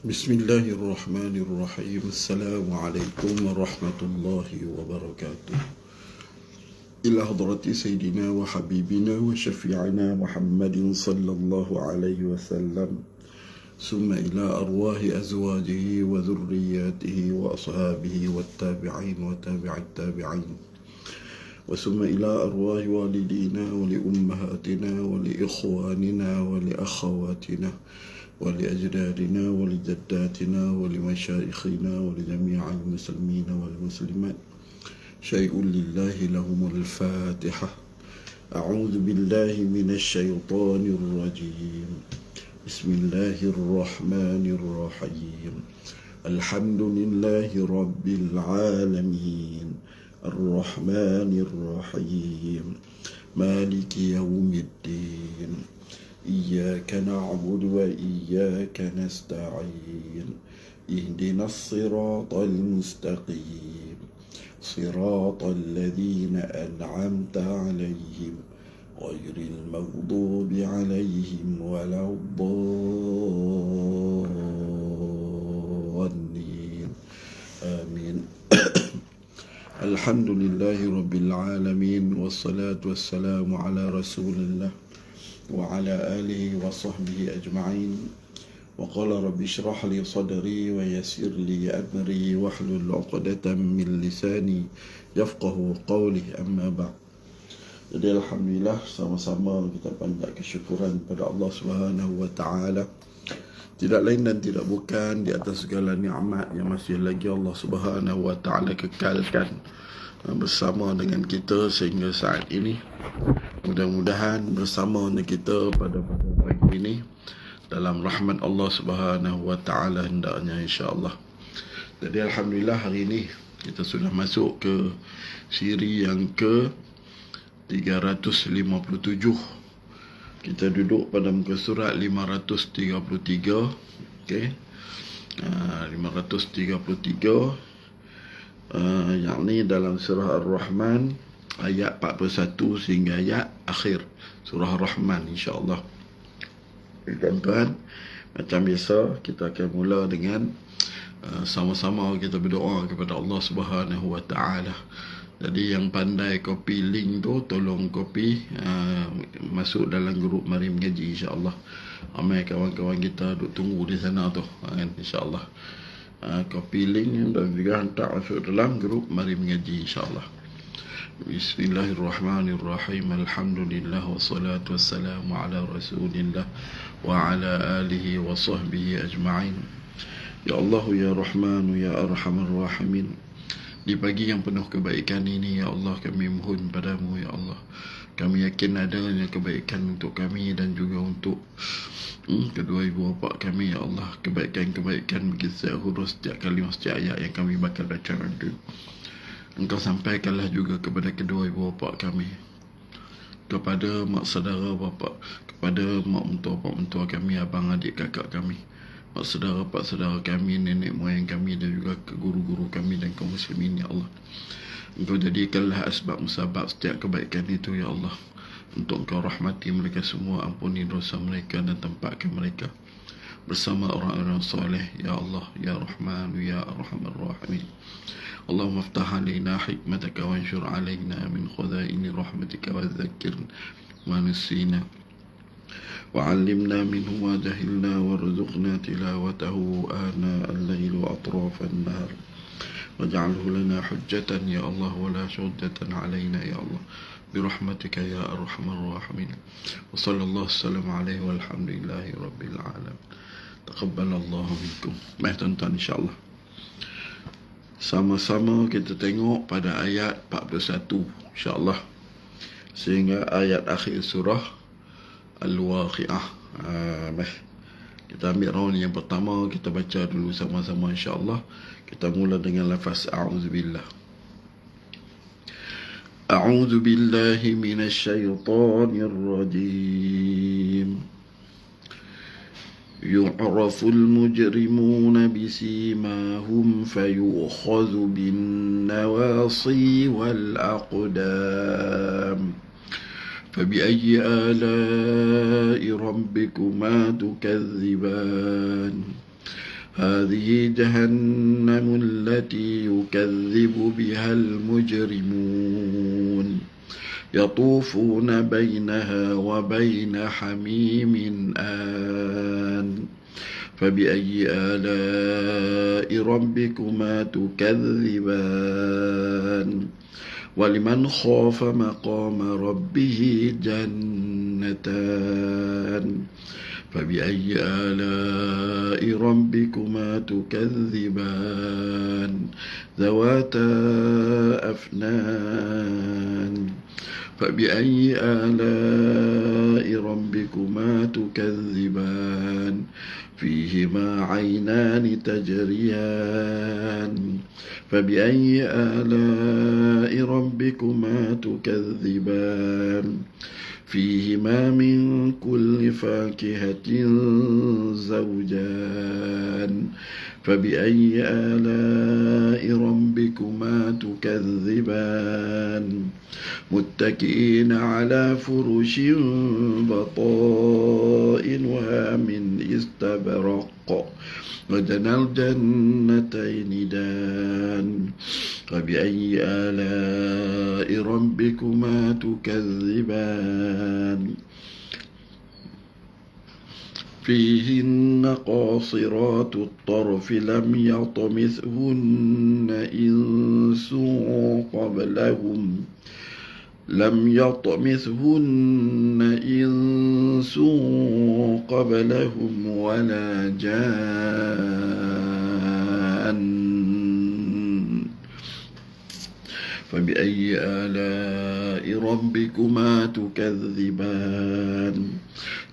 بسم الله الرحمن الرحيم. السلام عليكم ورحمة الله وبركاته. إلى حضرة سيدنا وحبيبنا وشفيعنا محمد صلى الله عليه وسلم، ثم إلى أرواح أزواجه وذرياته وأصحابه والتابعين وتابع التابعين، وثم إلى أرواح والدينا ولأمهاتنا ولإخواننا ولأخواتنا ولأجدادنا ولجداتنا ولمشايخنا ولجميع المسلمين والمسلمات. شيء لله لهم الفاتحة. أعوذ بالله من الشيطان الرجيم. بسم الله الرحمن الرحيم. الحمد لله رب العالمين الرحمن الرحيم مالك يوم الدين. إياك نعبد وإياك نستعين. اهدنا الصراط المستقيم، صراط الذين أنعمت عليهم غير المغضوب عليهم ولا الضالين. آمين. الحمد لله رب العالمين، والصلاة والسلام على رسول الله وعلى آله وصحبه أجمعين. وقال رب اشرح لي صدري ويسر لي أمري واحلل عقدة من لساني يفقه قولي. أما بعد. Jadi alhamdulillah, sama-sama kita panjat kesyukuran pada Allah Subhanahu wa taala. Tidak lain dan tidak bukan di atas segala nikmat yang masih lagi Allah Subhanahu wa taala kekalkan bersama dengan kita sehingga saat ini. Mudah-mudahan bersama dengan kita pada pagi ini dalam rahmat Allah Subhanahu wa taala hendaknya, insya-Allah. Jadi alhamdulillah, hari ini kita sudah masuk ke siri yang ke 357. Kita duduk pada muka surat 533. Okey. 533 yakni dalam surah Ar-Rahman ayat 41 sehingga ayat akhir surah Ar-Rahman, insya-Allah. Tuan-tuan, macam biasa kita akan mula dengan sama-sama kita berdoa kepada Allah Subhanahu wa taala. Jadi yang pandai copy link tu tolong copy masuk dalam grup Mari Mengaji, insya-Allah. Ramai kawan-kawan kita duk tunggu di sana tu kan, insya-Allah. Copy link dan juga hantar masuk dalam grup Mari Mengaji, insya-Allah. Bismillahirrahmanirrahim. Alhamdulillah wassalatu wassalamu ala Rasulillah wa ala alihi wa sahbihi ajma'in. Ya Allah, ya Rahman, ya Arhamar Rahimin. Di pagi yang penuh kebaikan ini, ya Allah, kami mohon padamu, ya Allah. Kami yakin adanya kebaikan untuk kami dan juga untuk kedua ibu bapa kami, ya Allah. Kebaikan-kebaikan bagi setiap huruf, setiap kalimah, setiap ayat yang kami bakal baca nanti. Engkau sampaikanlah juga kepada kedua ibu bapa kami, kepada mak saudara bapa, kepada mak mentua, pak mentua kami, abang adik kakak kami, mak saudara, pak saudara kami, nenek moyang kami dan juga ke guru-guru kami dan kaum muslimin, ya Allah. Engkau jadikanlah asbab musabab setiap kebaikan itu, ya Allah. Untuk Engkau rahmati mereka semua, ampuni dosa mereka dan tempatkan mereka bersama orang-orang soleh, ya Allah, ya Rahman, ya Arhamar Rahimin. اللهم افتح علينا حكمتك وانشر علينا من خزائن رحمتك وذكرنا ما نسينا وعلمنا منه ما جهلنا وارزقنا تلاوته آناء الليل وأطراف النهار واجعله لنا حجة يا الله ولا شدة علينا يا الله برحمتك يا أرحم الراحمين. وصلى الله وسلم عليه والحمد لله رب العالمين. تقبل الله منكم. Baik tuan-tuan, insya-Allah. Sama-sama kita tengok pada ayat 41, insya-Allah, sehingga ayat akhir surah Al-Waqi'ah. Kita ambil round yang pertama, kita baca dulu sama-sama, insya-Allah. Kita mula dengan lafaz a'udzubillah. A'udzu billahi minasyaitonir rajim. يعرف المجرمون بسيماهم فيؤخذ بالنواصي والأقدام. فبأي آلاء ربكما تكذبان. هذه جهنم التي يكذب بها المجرمون يطوفون بينها وبين حميم آن فبأي آلاء ربكما تكذبان ولمن خاف مقام ربه جنتان فبأي آلاء ربكما تكذبان ذواتا أفنان فبأي آلاء ربكما تكذبان فيهما عينان تجريان فبأي آلاء ربكما تكذبان فيهما من كل فاكهة زوجان فبأي آلاء ربكما تكذبان متكئين على فرش بطائنها من استبرق وجنى الجنتين دان فبأي آلاء ربكما تكذبان فيهن قاصرات الطرف لم يطمثهن إنس قبلهم ولا جان فبأي آلاء ربكما تكذبان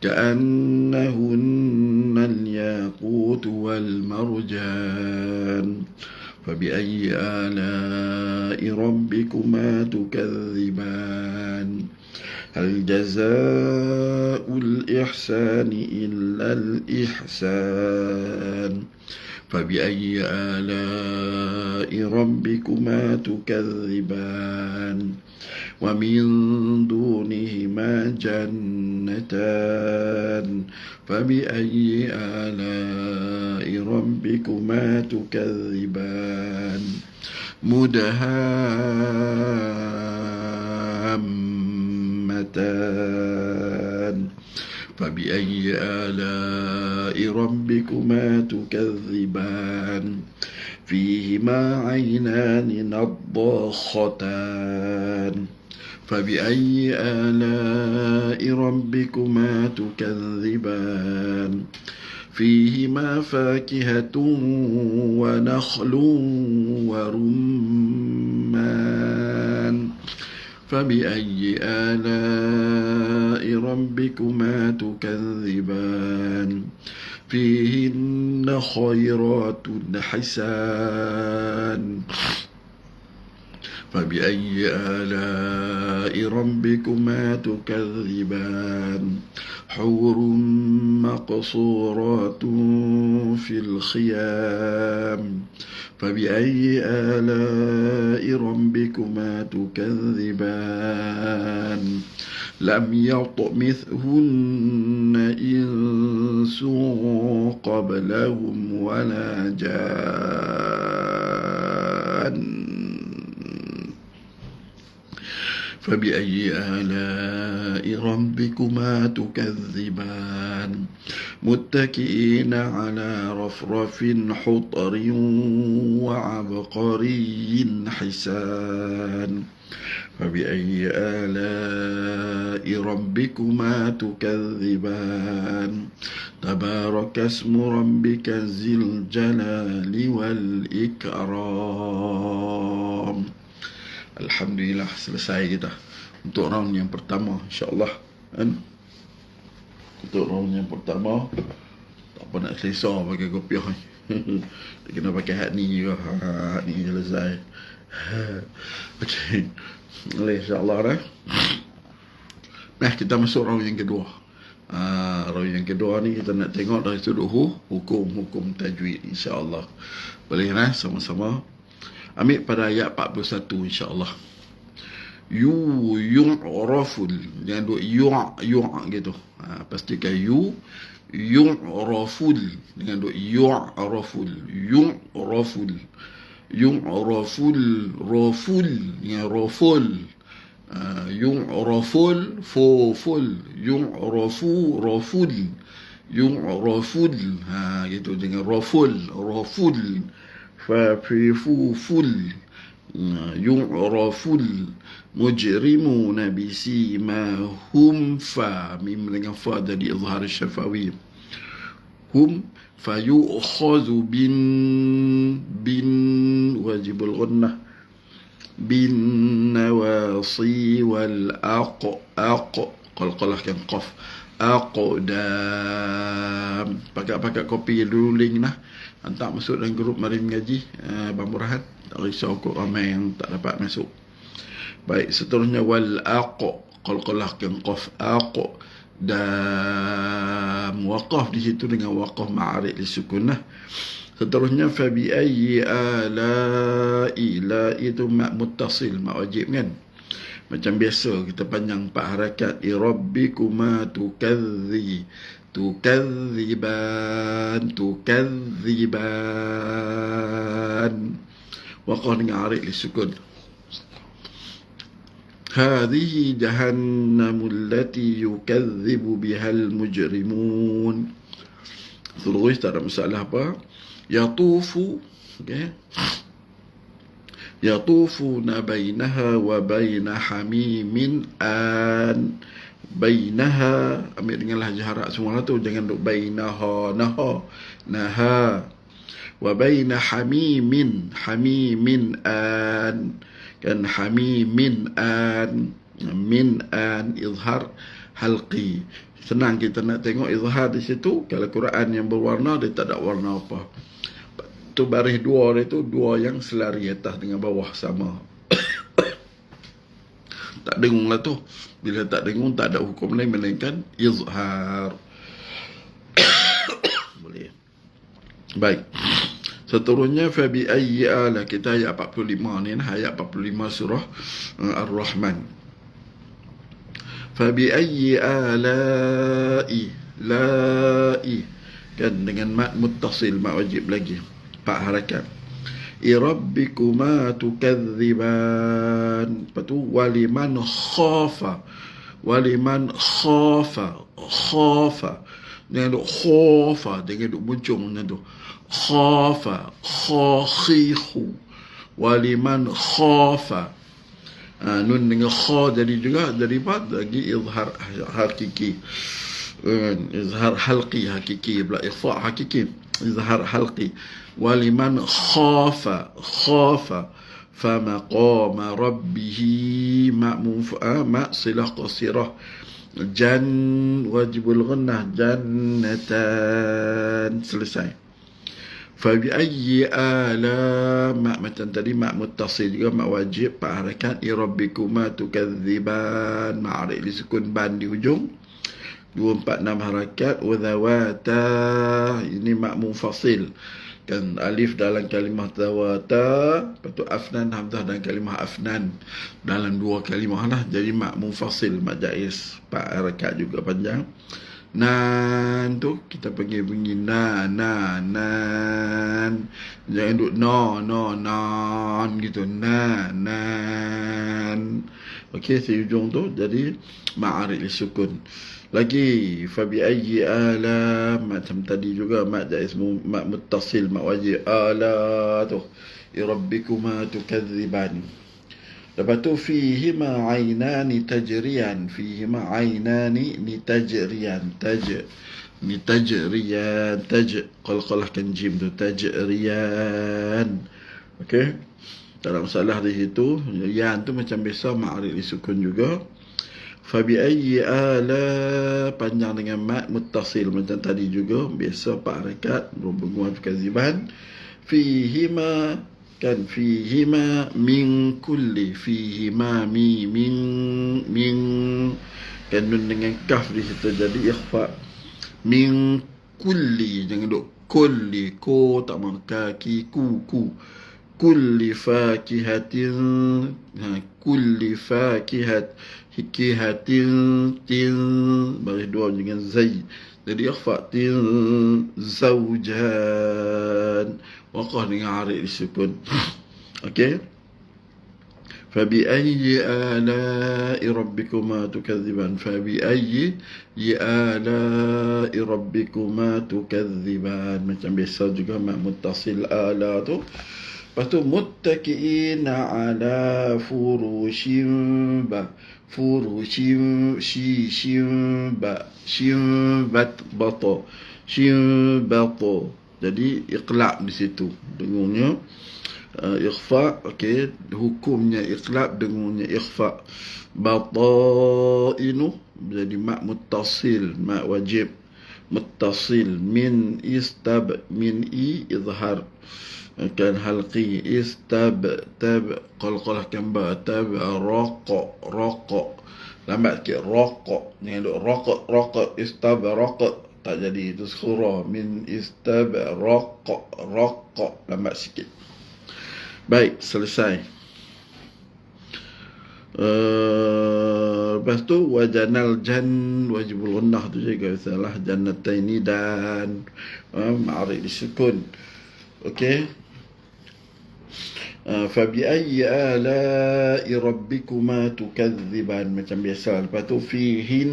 كأنهن الياقوت والمرجان فبأي آلاء ربكما تكذبان هل جزاء الإحسان إلا الإحسان فبأي آلاء ربكما تكذبان ومن دونهما جنتان فبأي آلاء ربكما تكذبان مدهامتان فبأي آلاء ربكما تكذبان فيهما عينان نضاختان فبأي آلاء ربكما تكذبان فيهما فاكهة ونخل ورمان فبأي آلاء ربكما تكذبان فيهن خيرات حسان فبأي آلاء ربكما تكذبان حور مقصورات في الخيام فبأي آلاء ربكما تكذبان لم يطمثهن إنس قبلهم ولا جان فبأي آلاء ربكما تكذبان متكئين على رفرف حطر وعبقري حسان فبأي آلاء ربكما تكذبان تبارك اسم ربك ذي الجلال والإكرام. Alhamdulillah, selesai kita untuk round yang pertama, insyaAllah kan? Untuk round yang pertama tak apa nak selesa pakai kopiah ni. Kita kena pakai hat ni juga. Hat ni selesai. Okey, insyaAllah dah. Nah, kita masuk round yang kedua. Round yang kedua ni kita nak tengok dari sudut hukum tajwid, insyaAllah. Boleh lah sama-sama ambil pada ayat 41, insyaAllah. yu'raful. Jangan duk yu' gitu. Pastikan yu'raful. Jangan duk yu'raful. Yu'raful. Yu'raful. Raful. Jangan raful. Yu'raful. Fuful. Yu'rafu. Raful. Yu'raful. Gitu. Jangan raful. Raful. Fafifuful. Yu'raful mujrimuna bisimahum. Fa mim dengan fa dari izhar syafawi. Hum fayu'khadhu bin wajibul ghunnah bin nawasi wal qalqalah kan qaf aqdam. Pakat kopi dulu link lah, hantar masuk dalam grup mari mengaji Abang Burhan. Tak risau kok ramai yang tak dapat masuk. Baik, seterusnya wal qalqalah kan qaf aqdam. Waqaf di situ dengan waqaf ma'arid disukun lah. Seterusnya fa bi ayyi ala'i. La itu mak muttasil, mak wajib kan. Macam biasa kita panjang 4 harakat. Rabbikuma tukadziban. Waqaf dengan arid lisukun. Hadhihi jahannamul lati yukadzibu bihal mujrimun. Terus tak ada masalah apa. Yatufu, okay. Yatufuna bainaha wa baina hamimin an. Bainaha, ambil dengan lahjah Arab semua tu, jangan duk bainaha naha. Wa baina hamimin an. Kan hamimin an, min an izhar halqi. Senang kita nak tengok izhar di situ. Kalau Quran yang berwarna, dia tak ada warna apa. Tu baris dua dia tu, dua yang selari atas dengan bawah sama. Tak dengung lah tu. Bila tak dengung, tak ada hukum lain melainkan izhar. Boleh. Baik. Seterusnya fa bi ayyi ala, kita ayat 45 ni nah, ayat 45 surah Ar-Rahman. Fa bi ayyi ala'i, la'i kan dengan mat muttasil, mat wajib lagi 4 harakat. Rabbikuma tukadziban. Lepas tu waliman khafa. Waliman khafa. Jangan duk khafa, jangan duk muncung macam tu. Khafa, khakhihu. Waliman khafa. Nun dengan kha jadi juga, jadi apa? Lagi izhar hakiki. Izhar halqi hakiki, pula ikhfa hakiki. Izhar halqi. Waliman khafa. Famaqama rabbihi ma silah qasirah. Wajibul ghunnah jannatan. Selesai. Fabi ayyi ala, mak macam tadi, mak muttasil juga, mak wajib 4 harakat. Rabbikuma tukadziban, ma'arid disukun ban di ujung 2, 4, 6 harakat. Wadawata, ini mak munfasil kan, alif dalam kalimah zawata, lepas tu afnan, hamzah dalam kalimah afnan dalam 2 kalimah lah. Jadi mak munfasil, mak jaiz 4 harakat juga panjang. Nan tu kita panggil bunyi nan. Jangan duk nan gitu. Nan. Okey, si ujung tu jadi ma'arid lisukun. Lagi fa bi ayyi ala, macam tadi juga mak jaiz, mak muttasil, mak wajib. Ala tu rabbikuma tukadziban. Lepas tu fihima aynani tajriyan. Fihima aynani ni tajriyan. Ni tajriyan. Qalqalahkan jim tu. Tajriyan. Okey. Tak ada masalah di situ. Yan tu macam biasa ma'arid disukun juga. Fabi ayyi ala, panjang dengan mat muttasil macam tadi juga. Biasa 4 harakat. Berhubungan kaziban. Fihima kan, fihima min kulli. Fihima min kan, nun dengan kaf di situ jadi ikhfa. Min kulli, jangan duk kulli, ko tak mau kaki, ku kulli fakihatin. kulli fakihatin tin bagi dua dengan zai. Jadi ikhfa tin zawjan. Waqah dengan arik disukun. Okey. فبأي آلاء ربكما تكذبان فبأي آلاء ربكما تكذبان macam biasa juga mak muttasil ala tu. Lepas tu muttaqiina ala furushin shimbat. Jadi iqlab di situ dengarnya. Ikhfa, okey, hukumnya iqlab dengannya ikhfa. Batainu jadi mak muttasil, mak wajib muttasil min izhar kan halqi tab qalqalah kamba tab raqa lambat sikit raqa ni ada raqa raqa tak jadi itu surah min raqa lambat sikit. Baik, selesai. Lepas tu wajanal wajibul gunnah tu juga salah jannataini dan ma'arif disukun. Okey. Fabi ayyi ala'i rabbikuma tukadziban macam biasa. Lepas tu fihin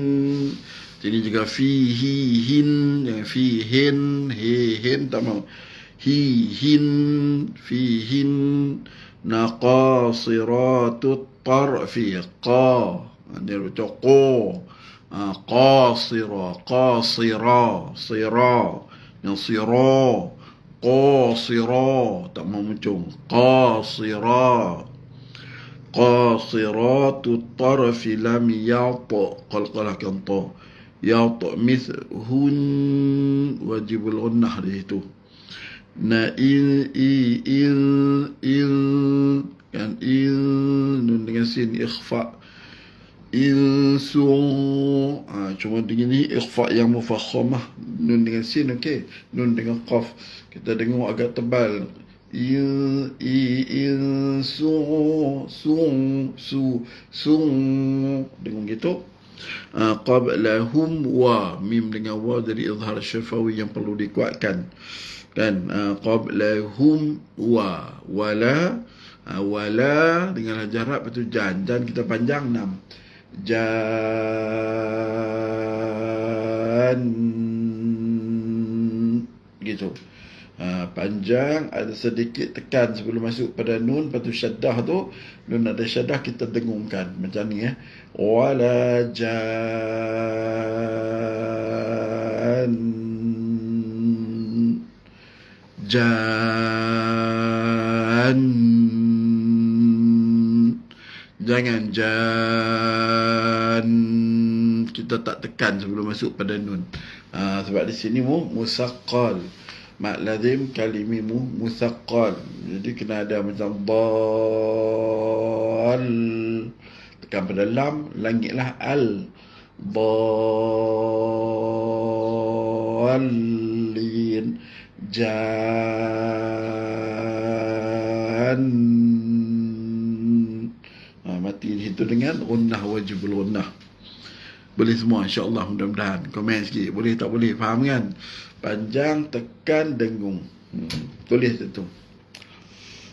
jadi juga fihin jangan fihin tak mau. fihin naqasiratut tarfi dia baca qasira yang qasira tak mau muncung qasiratut tarfi lam yata qalqalah kan ta yata mithun wajibul gunnah di situ. Na in kan nun dengan sin ikhfa cuma dengan ni ikhfa yang mufakhamah nun dengan sin. Okey, nun dengan qaf kita dengar agak tebal. Dengar gitu. Qablahum wa mim dengan wa dari izhar syafawi yang perlu dikuatkan kan. Qablahum wala dengan jarab itu jan kita panjang 6 jan gitu. Panjang ada sedikit tekan sebelum masuk pada nun. Lepas tu syaddah tu nun ada syaddah kita dengungkan macam ni wala jan jangan jan kita tak tekan sebelum masuk pada nun. Sebab di sini musaqqal mak lazim kalimimu musaqqal, jadi kena ada macam dal tekan pada lam langitlah al dallin jan mati di situ dengan gunnah wajibul gunnah. Boleh semua insya-Allah, mudah-mudahan. Komen sikit boleh tak boleh, faham kan? Panjang tekan dengung. Tulis itu.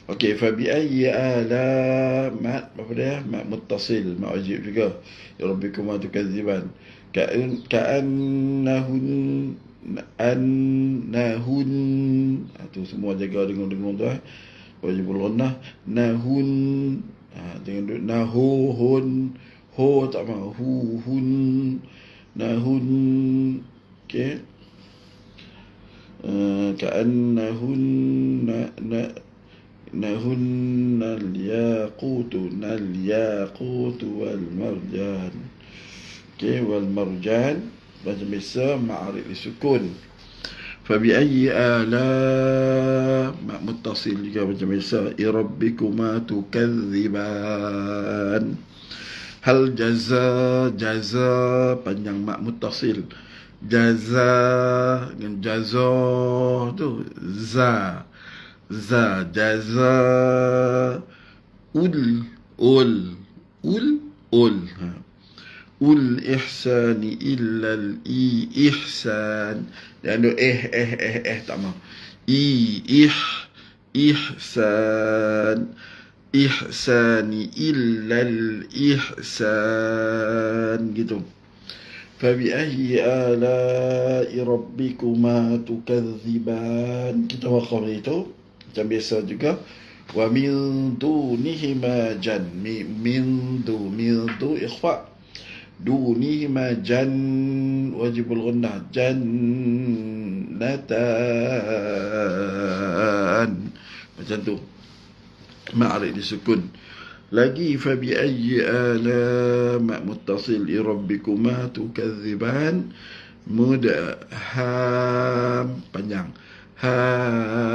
Okey, fa bi ayyi ala mat apa dia? Mat muttasil, mat wajib juga. Ya rabbikum tukadziban. Ka'annahun tu semua jaga dengung-dengung tu wajibul gunnah. Nahun dengan nahuhun ho tak mau hun nahun. Okey. Ka'annahun nahun al-yaqut wal marjan. Okey, wal marjan macam biasa ma'arif disukun. Fabi ayyi ala mak muttasil juga macam biasa. Rabbikuma tukadziban. Hal jaza panjang mak muttasil. Jaza dengan jaza tu za jaza ul ul ul ihsani illa al ihsan. Yang ada tak mau. Ihsan ihsani illa al ihsan gitu. فبأي آلاء ربكما تكذبان. Kita wakaf itu macam biasa juga. Wa min dunihima min du ikhfa. Dunihima wajibul ghunnah jannatan. Macam tu. Ma'arik disukun. Lagi fabi ayyi ala muttasil li rabbikuma tukadziban mudham panjang hammatan.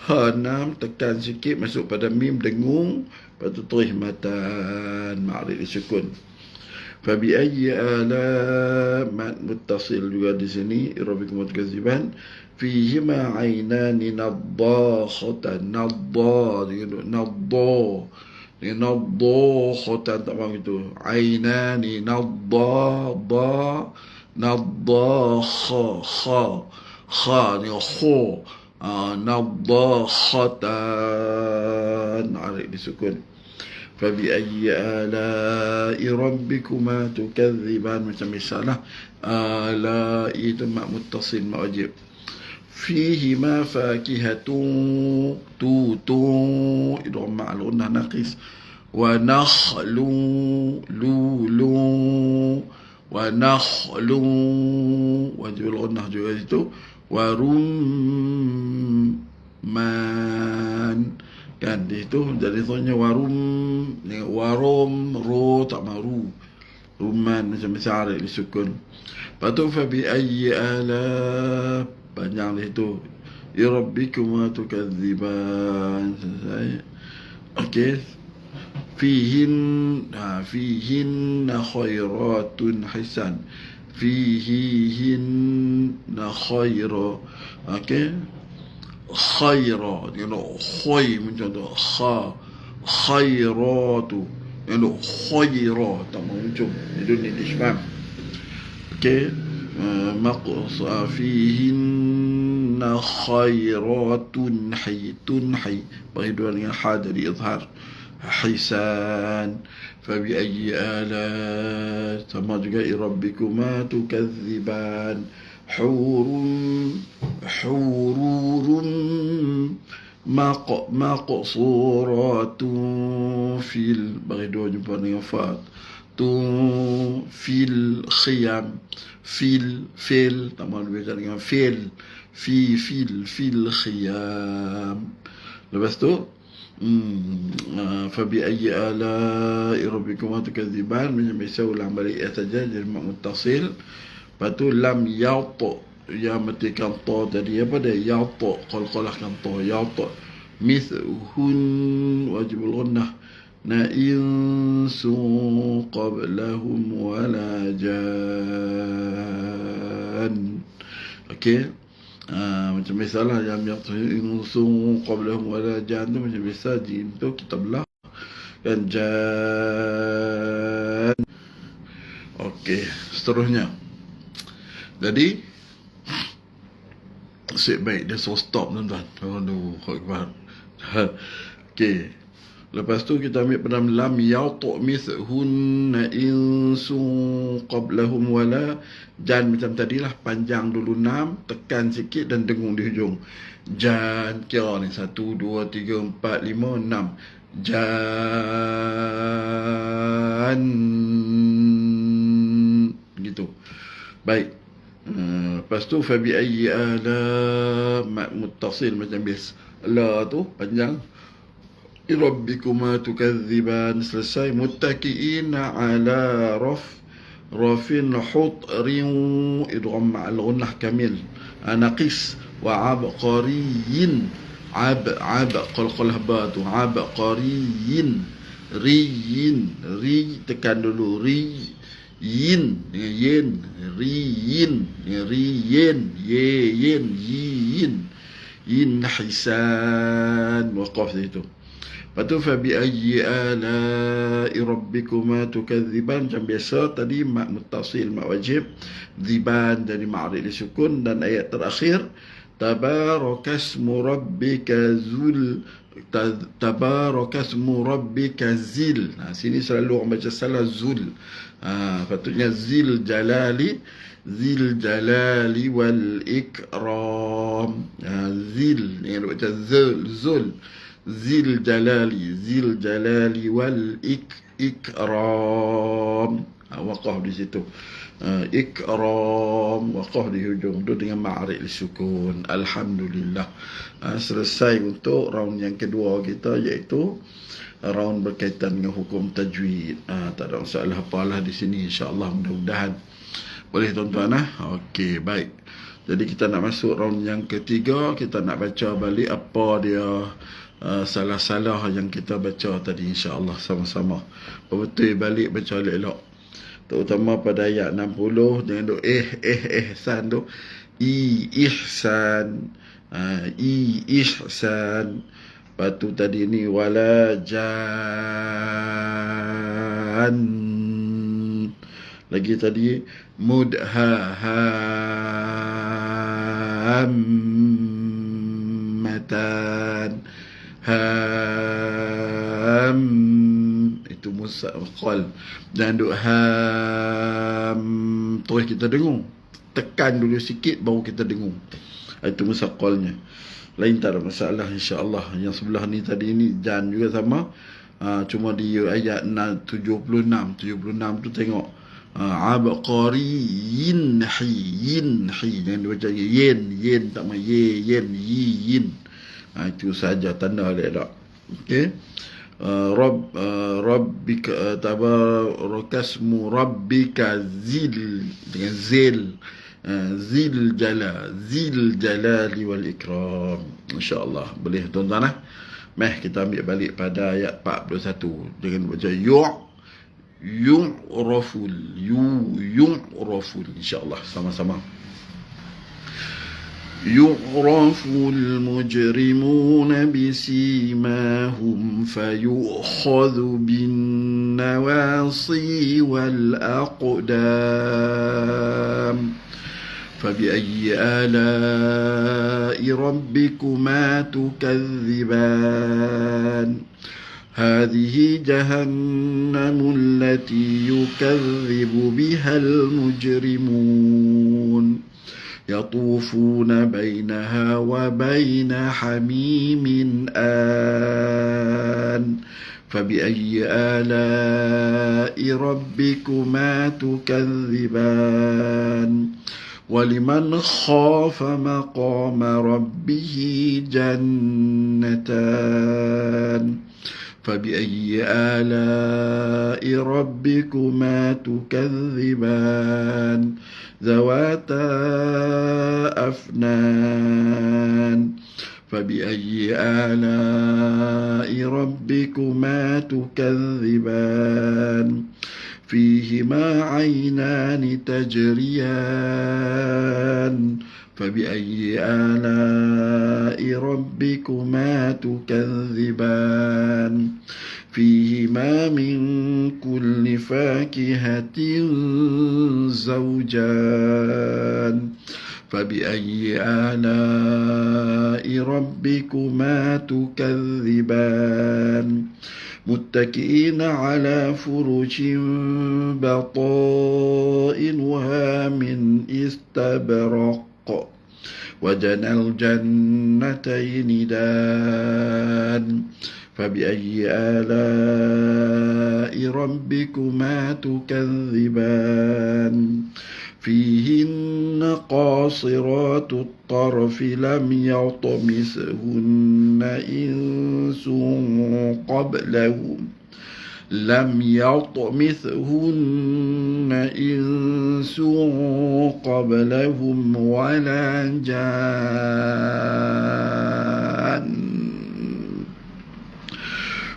Hanam tekan sikit masuk pada mim dengung, lepas tu terih matan ma'rif disukun. Fabi ayyi ala muttasil juga di sini rabbikuma tukadziban fihima aynani naddakhatan naddakhatan tak faham itu. Aynani kha ni kho naddakhatan arif disukun. Fabi ayyi ala'i rabbikuma tukadziban. Macam misalnya ala'i itu mak muttasil mak wajib. Fihima fakihatun idgham ma'al ghunnah naqis wa nakhlu wa nakhlu wajib ghunnah juga itu wa rumman kan itu jadi sonnya warum ro tak maru rumman macam arif disukun. Patu fa bi ayyi ala panjang itu ya rabbikuma tukadziban. Okey. Fihin khairatun hisan. Fihin khaira. Okey. Khaira, khoy macam tu. Khairatu. Khaira tak muncul. Itu ni disfam. Okey. مقص فيهن خيرات تنحي بغيدوا أن حاد لإظهار حسان. فبأي آلاء ثم جاء ربكما تكذبان حور مقصورات في بغيدوا جبان يفات في الخيام fil tambah berbeza dengan fil khiyam. Lepas tu fabi ayyi ala'i rabbikuma tukadziban macam biasa ulang balik saja jadi mak muttasil. Lepas tu lam yata ya matikan ta tadi apa dia yata qalqalahkan ta yata mithun wajibul ghunnah na insun qablahum wala jan. Okey. Macam misalnya yang insun qablahum wala jan tu macam biasa jin tu kita belah kan jan. Okey, seterusnya. Jadi baik dia suruh stop tuan-tuan. Aduh, akbar. Okey. Lepas tu kita ambil pada lam yautu mithunna insun qablahum wala jan macam tadilah, panjang dulu 6, tekan sikit dan dengung di hujung. Jan kira ni 1 2 3 4 5 6 jan gitu. Baik. Lepas tu fabi ayyi ala muttasil macam biasa. La tu panjang. Rabbikuma tukadziban selesai. Muttaki'ina ala rafin hutrin idgham ma'al ghunnah kamil naqis wa abqariyin qalqalah ba tu abqariyin riyin tekan dulu yin yen riyin yin yin hisan, waqaf situ. Lepas tu fa bi ayyi ala'i rabbikuma tukadziban, macam biasa tadi mak muttasil mak wajib, dziban jadi ma'rif disukun, dan ayat terakhir tabarakasmu rabbika zul tabarakasmu rabbika zil. Sini selalu orang baca salah zul. Patutnya zil jalali wal ikram. Zil ni baca zul. Zil jalali wal ikram. Waqaf di situ. Ikram, waqaf di hujung tu dengan ma'rif sukun. Alhamdulillah. Selesai untuk round yang kedua kita, iaitu round berkaitan dengan hukum tajwid. Tak ada masalah apalah di sini, insya-Allah, mudah-mudahan boleh tuan-tuan. Okey, baik. Jadi kita nak masuk round yang ketiga. Kita nak baca balik apa dia salah-salah yang kita baca tadi, insya-Allah sama-sama. Betul balik baca elok-elok. Terutama pada ayat 60 dengan duk ihsan tu. Ihsan. Ihsan. Lepas tu tadi ni wala jan. Lagi tadi mudhahammatan. Itu musaqal. Dan duk terus kita dengung. Tekan dulu sikit baru kita dengung. Itu musaqalnya. Lain tak ada masalah, insya-Allah. Yang sebelah ni tadi ni jan juga sama. Cuma di ayat 76 tu tengok abqari yin jangan baca yin tak mahu yin. Itu saja tanda elok. Okey. Rabbika tabarakasmu rabbika zil dengan zil. Zil jalali wal ikram. InsyaAllah boleh tuan-tuan. Meh kita ambil balik pada ayat 41 dengan baca yu'raful insyaAllah sama-sama. Yu'raful mujrimuna bisimahum fayu'khadhu bin nawasi wal aqdam. فبأي آلاء ربكما تكذبان هذه جهنم التي يكذب بها المجرمون يطوفون بينها وبين حميم آن فبأي آلاء ربكما تكذبان ولمن خاف مقام ربه جنتان فبأي آلاء ربكما تكذبان ذواتا أفنان فبأي آلاء ربكما تكذبان فيهما عينان تجريان فبأي آلاء ربكما تكذبان فيهما من كل فاكهة زوجان فبأي آلاء ربكما تكذبان متكئين على فرش بطائنها من استبرق وجنى الجنتين دان فبأي آلاء ربكما تكذبان فيهن قاصرات الطرف لم يطمثهن إنس قبلهم ولا جان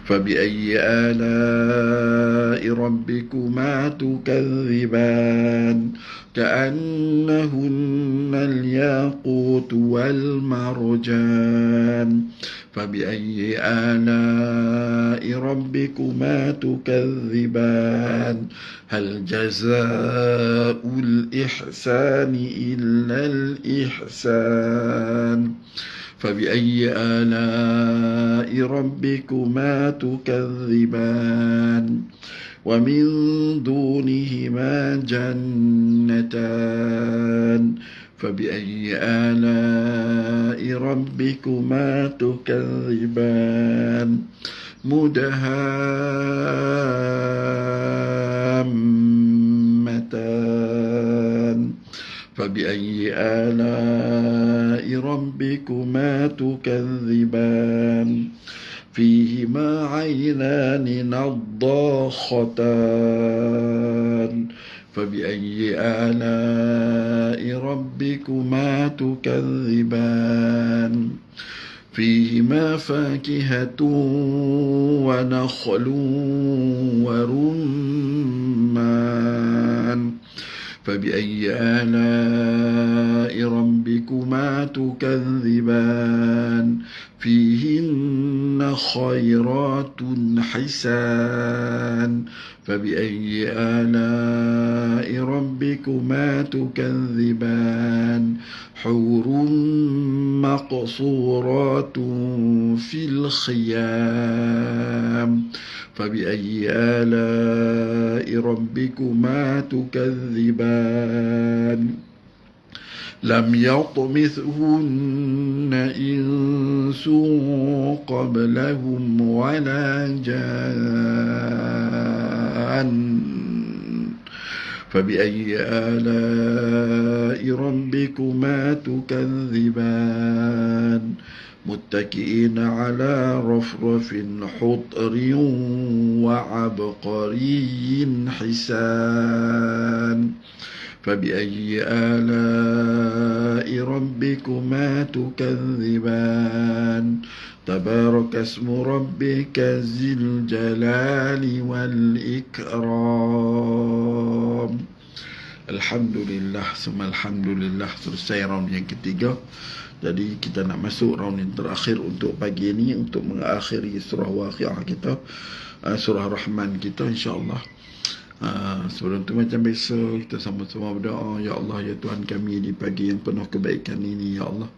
فبأي آلاء ربكما تكذبان كأنهن الياقوت والمرجان فبأي آلاء ربكما تكذبان هل جزاء الإحسان إلا الإحسان فبأي آلاء ربكما تكذبان ومن دونهما جنتان فبأي آلاء ربكما تكذبان مدهامتان فبأي آلاء ربكما تكذبان فيهما عينان نضاختان فبأي آلاء ربكما تكذبان فيهما فاكهة ونخل ورمان فبأي آلاء ربكما تكذبان فيهن خيرات حسان فبأي آلاء ربكما تكذبان حور مقصورات في الخيام فبأي آلاء ربكما تكذبان لم يطمثهن إنس قبلهم ولا جان فبأي آلاء ربكما تكذبان متكئين على رفرف خضر وعبقري حسان فبأي آلاء ربكما تكذبان تبارك اسم ربك ذي الجلال والإكرام. Alhamdulillah, semua Alhamdulillah. Selesai round yang ketiga. Jadi kita nak masuk round yang terakhir untuk pagi ini, untuk mengakhiri surah Waqiah kita, surah Rahman kita, insyaAllah. Sebelum tu macam biasa, kita sama-sama berdoa. Ya Allah, ya Tuhan kami, di pagi yang penuh kebaikan ini, Ya Allah,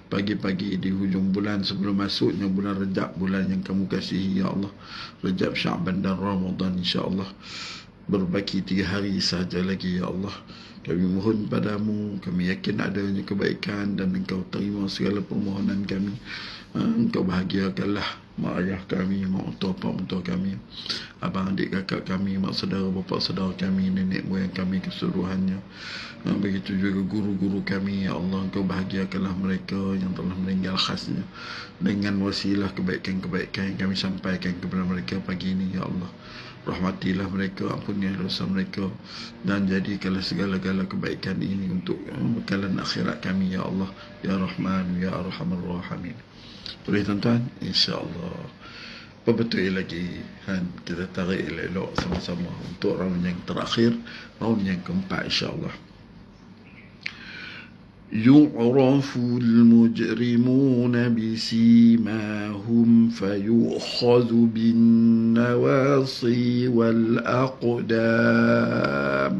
pagi-pagi di hujung bulan sebelum masuknya bulan Rejab, bulan yang kamu kasihi, Ya Allah, Rejab, Sya'ban dan Ramadan, insyaAllah. Berbaki 3 hari sahaja lagi, Ya Allah. Kami mohon padamu, kami yakin adanya kebaikan dan Engkau terima segala permohonan kami. Engkau bahagiakanlah mak ayah kami, mak mentua, pak mentua kami, abang adik kakak kami, mak saudara, bapa saudara kami, nenek moyang kami keseluruhannya. Begitu juga guru-guru kami, Ya Allah. Engkau bahagiakanlah mereka yang telah meninggal khasnya dengan wasilah kebaikan-kebaikan yang kami sampaikan kepada mereka pagi ini, Ya Allah. Rahmatilah mereka, ampunilah dosa mereka, dan jadikanlah segala-gala kebaikan ini untuk bekalan akhirat kami, Ya Allah, Ya Rahman, Ya Arhamar Rahimin. Boleh tuan-tuan? InsyaAllah. Betul lagi, kita tarik elok sama-sama untuk round yang terakhir, round yang keempat, insyaAllah. يعرف المجرمون بسيماهم فيؤخذ بالنواصي والأقدام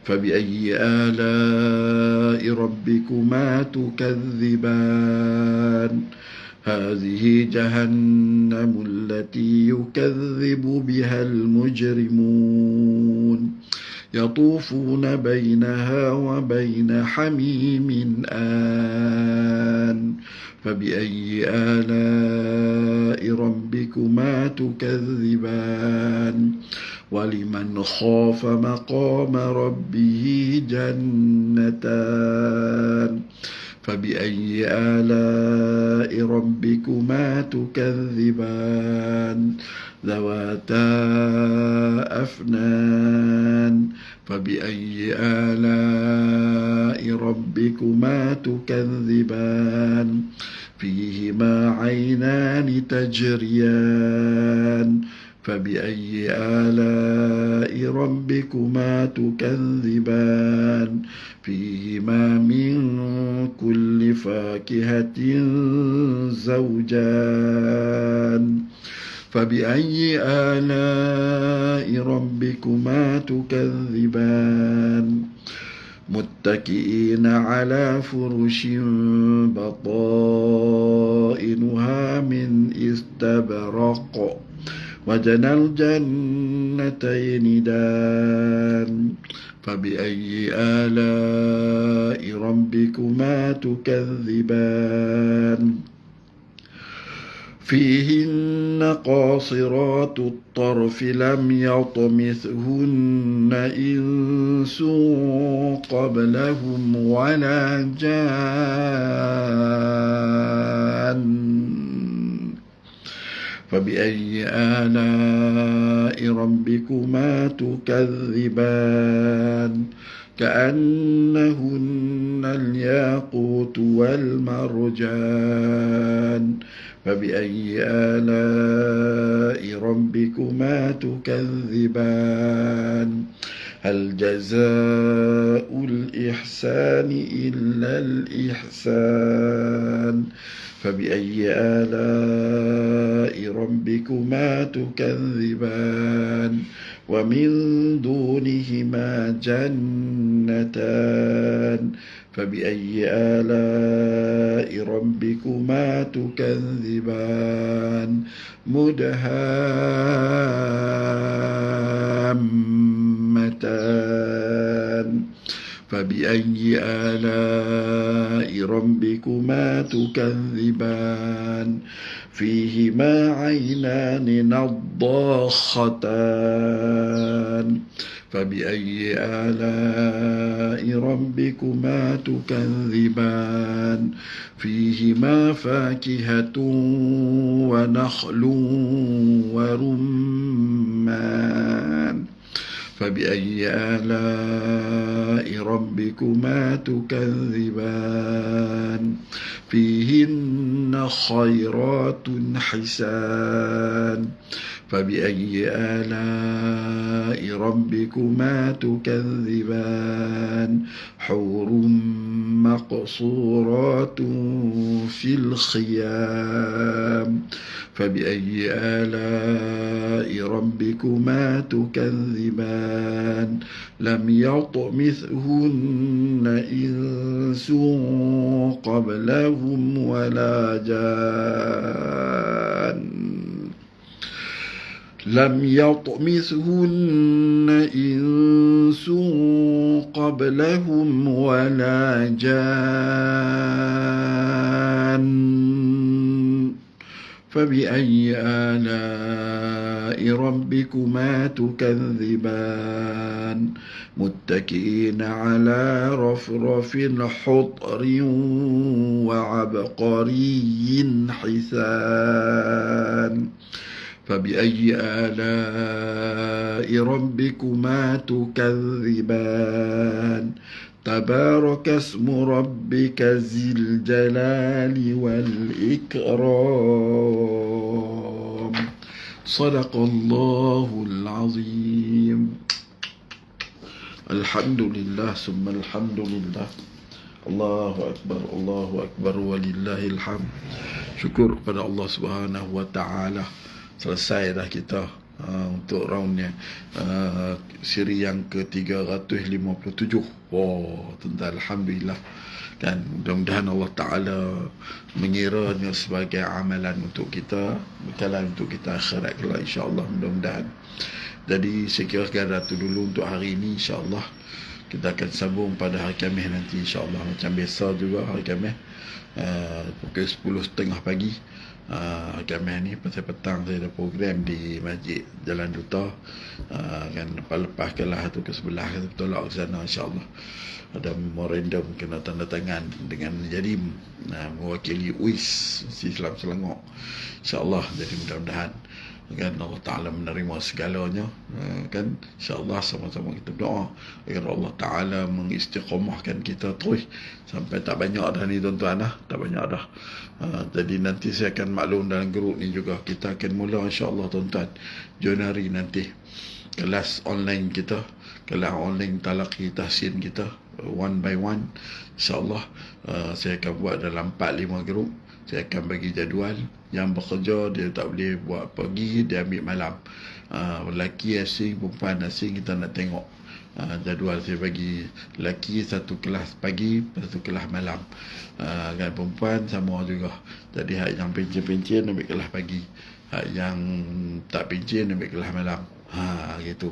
فبأي آلاء ربكما تكذبان هذه جهنم التي يكذب بها المجرمون يطوفون بينها وبين حميم آن فبأي آلاء ربكما تكذبان ولمن خاف مقام ربه جنتان فبأي آلاء ربكما تكذبان ذواتا أفنان فبأي آلاء ربكما تكذبان فيهما عينان تجريان فبأي آلاء ربكما تكذبان فيهما من كل فاكهة زوجان فبأي آلاء ربكما تكذبان متكئين على فرش بطائنها من استبرق وجنى الجنتين دان فبأي آلاء ربكما تكذبان فيهن قاصرات الطرف لم يطمثهن إنس قبلهم ولا جان فبأي آلاء ربكما تكذبان كأنهن الياقوت والمرجان فبأي آلاء ربكما تكذبان هل جزاء الإحسان إلا الإحسان فبأي آلاء ربكما تكذبان ومن دونهما جنتان فبأي آلاء ربكما تكذبان مدهامتان فبأي آلاء ربكما تكذبان فيهما عينان نضاختان فبأي آلاء ربكما تكذبان فيهما فاكهة ونخل ورمان فبأي آلاء ربكما تكذبان فيهن خيرات حسان فبأي آلاء ربكما تكذبان حور مقصورات في الخيام فبأي آلاء ربكما تكذبان لم يطمثهن إنس قبلهم ولا جان لم يطمثهن إنس قبلهم ولا جان فبأي آلاء ربكما تكذبان متكئين على رفرف خضر وعبقري حسان فبأي آلاء ربكما تكذبان تبارك اسم ربك ذي الجلال والإكرام صدق الله العظيم. الحمد لله ثم الحمد لله. Allahu Akbar walillahilhamd. Syukur kepada Allah Subhanahu wa taala. Selesai dah kita untuk roundnya siri yang ke-357. Tentang alhamdulillah kan, mudah-mudahan Allah Taala mengiranya sebagai amalan untuk kita, bekalan untuk kita akhirat kelak insya-Allah, mudah-mudahan. Jadi saya kira sekadar itu dulu untuk hari ini, insya-Allah. Kita akan sambung pada hari Khamis nanti, insya-Allah. Macam biasa juga hari Khamis pukul 10.30 pagi. Kami ni pasal petang saya ada program di Masjid Jalan Duta, kan lepas kelah tu ke sebelah kita tolak ke sana, insya-Allah. Ada memorandum kena tanda tangan dengan jadi mewakili UIS Islam Selangor, insya-Allah. Jadi mudah-mudahan kan Allah Ta'ala menerima segalanya, kan insyaAllah sama-sama kita berdoa agar Allah Ta'ala mengistiqamahkan kita terus sampai tak banyak dah ni tuan-tuan tak banyak dah. Jadi nanti saya akan maklum dalam grup ni juga, kita akan mula insyaAllah tuan-tuan Januari nanti kelas online kita, kelas online talaqi tahsin kita one by one insyaAllah. Saya akan buat dalam 4-5 grup. Saya akan bagi jadual. Yang bekerja dia tak boleh buat pagi, dia ambil malam. Lelaki asing, perempuan asing, kita nak tengok jadual. Saya bagi lelaki satu kelas pagi, satu kelas malam, kan perempuan sama juga. Jadi hak yang pencen-pencen ambil kelas pagi, hak yang tak pencen ambil kelas malam. Gitu.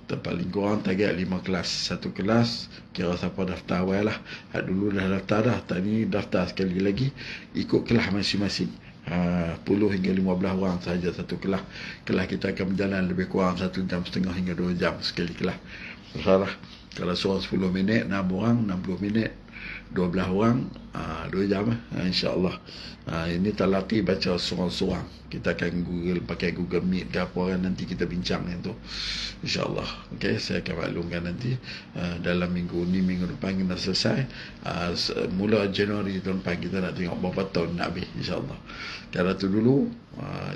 Paling kurang target 5 kelas. Satu kelas kira siapa daftar awal lah. Dulu dah daftar dah, tak ni daftar sekali lagi, ikut kelas masing-masing. 10 hingga 15 orang sahaja satu kelas. Kelas kita akan berjalan lebih kurang 1 jam setengah hingga 2 jam sekali kelas. Salah. Kalau seorang 10 minit, 6 orang 60 minit, 12 orang 2 jam insyaAllah. Ini talaqi baca seorang-seorang. Kita akan pakai Google Meet ke apa kan, nanti kita bincang yang tu insyaAllah. Okay, saya akan maklumkan nanti dalam minggu ni, minggu depan kita selesai. Mula Januari tahun depan kita nak tengok berapa tahun nak habis insyaAllah. Karena tu dulu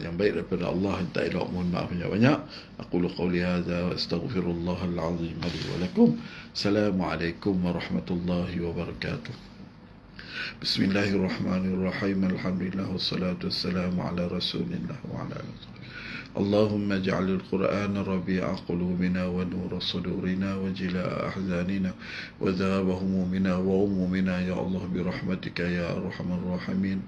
yang baik daripada Allah, tak elok mohon maaf banyak-banyak. Aqulu qawli hadza wa astaghfirullahal azim li wa lakum. Assalamualaikum warahmatullahi wabarakatuh. Bismillahirrahmanirrahim. Alhamdulillah wassalatu wassalamu ala Rasulillah wa ala alihi. اللهم اجعل القرآن ربيع قلوبنا ونور صدورنا وجلاء أحزاننا وذهاب همومنا وغمومنا يا الله برحمتك يا أرحم الراحمين.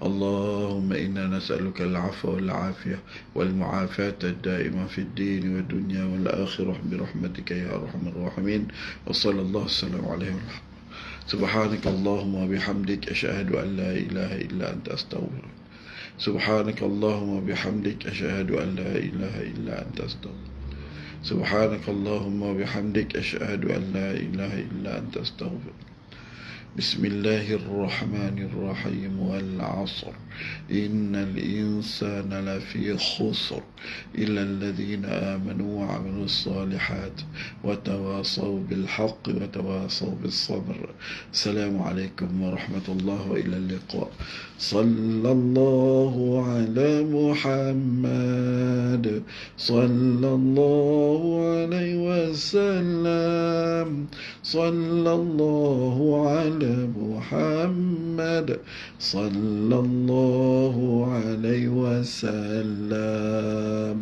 اللهم إنا نسألك العفو والعافية والمعافاة الدائمة في الدين والدنيا والآخرة برحمتك يا أرحم الراحمين. وصلى الله وسلم عليه وسلم. سبحانك اللهم وبحمدك أشهد أن لا إله إلا أنت أستغفرك. سبحانك اللهم وبحمدك أشهد أن لا إله إلا أنت أستغفرك. سبحانك اللهم وبحمدك أشهد أن لا إله إلا أنت أستغفرك. بسم الله الرحمن الرحيم. والعصر إن الإنسان لفي خسر إلا الذين آمنوا وعملوا الصالحات وتواصوا بالحق وتواصوا بالصبر. السلام عليكم ورحمة الله وإلى اللقاء. صلى الله على محمد صلى الله عليه وسلم. صلى الله على محمد صلى الله عليه وسلم.